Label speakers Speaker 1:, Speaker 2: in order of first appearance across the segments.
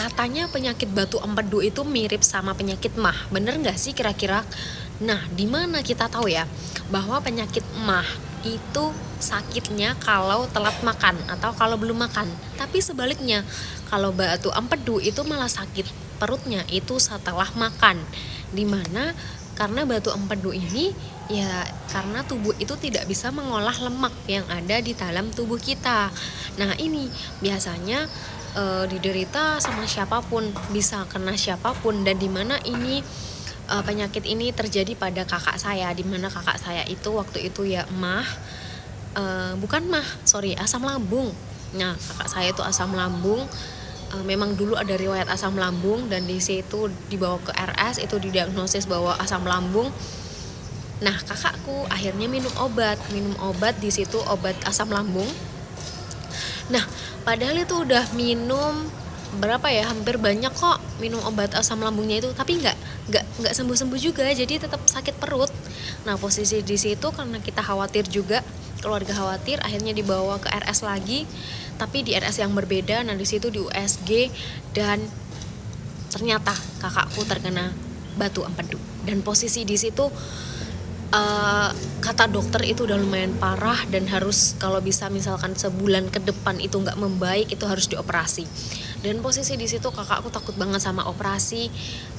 Speaker 1: Katanya penyakit batu empedu itu mirip sama penyakit MAH, bener nggak sih kira-kira? Nah, di mana kita tahu ya bahwa penyakit MAH itu sakitnya kalau telat makan atau kalau belum makan. Tapi sebaliknya, kalau batu empedu itu malah sakit perutnya itu setelah makan. Di mana karena batu empedu ini ya karena tubuh itu tidak bisa mengolah lemak yang ada di dalam tubuh kita. Nah, ini biasanya diderita sama siapapun, bisa kena siapapun, dan dimana ini penyakit ini terjadi pada kakak saya, dimana kakak saya itu waktu itu ya bukan sorry, asam lambung. Nah, kakak saya itu asam lambung, memang dulu ada riwayat asam lambung, dan di situ dibawa ke RS, itu didiagnosis bahwa asam lambung. Nah, kakakku akhirnya minum obat di situ, obat asam lambung. Nah, padahal itu udah minum berapa ya, hampir banyak kok minum obat asam lambungnya itu, tapi nggak sembuh juga, jadi tetap sakit perut. Nah, posisi di situ karena kita khawatir juga, keluarga khawatir, akhirnya dibawa ke RS lagi, tapi di RS yang berbeda. Nah, di situ di USG, dan ternyata kakakku terkena batu empedu, dan posisi di situ kata dokter itu udah lumayan parah, dan harus kalau bisa misalkan sebulan ke depan itu nggak membaik, itu harus dioperasi. Dan posisi di situ kakakku takut banget sama operasi,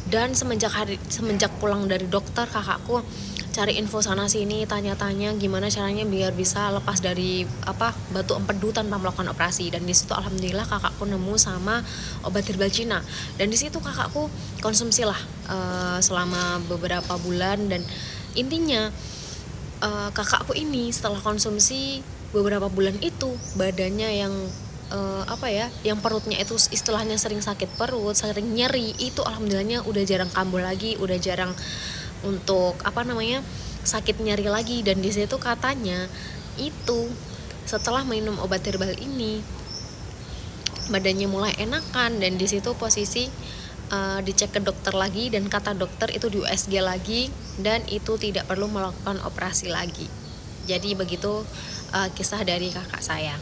Speaker 1: dan semenjak pulang dari dokter, kakakku cari info sana sini, tanya-tanya gimana caranya biar bisa lepas dari batu empedu tanpa melakukan operasi. Dan di situ alhamdulillah kakakku nemu sama obat herbal Cina, dan di situ kakakku konsumsi lah selama beberapa bulan. Dan intinya kakakku ini setelah konsumsi beberapa bulan itu, badannya yang yang perutnya itu istilahnya sering sakit perut, sering nyeri, itu alhamdulillahnya udah jarang kambuh lagi, udah jarang untuk sakit nyeri lagi. Dan di situ katanya itu setelah minum obat herbal ini badannya mulai enakan, dan di situ posisi dicek ke dokter lagi, dan kata dokter itu di USG lagi, dan itu tidak perlu melakukan operasi lagi. Jadi begitu kisah dari kakak saya.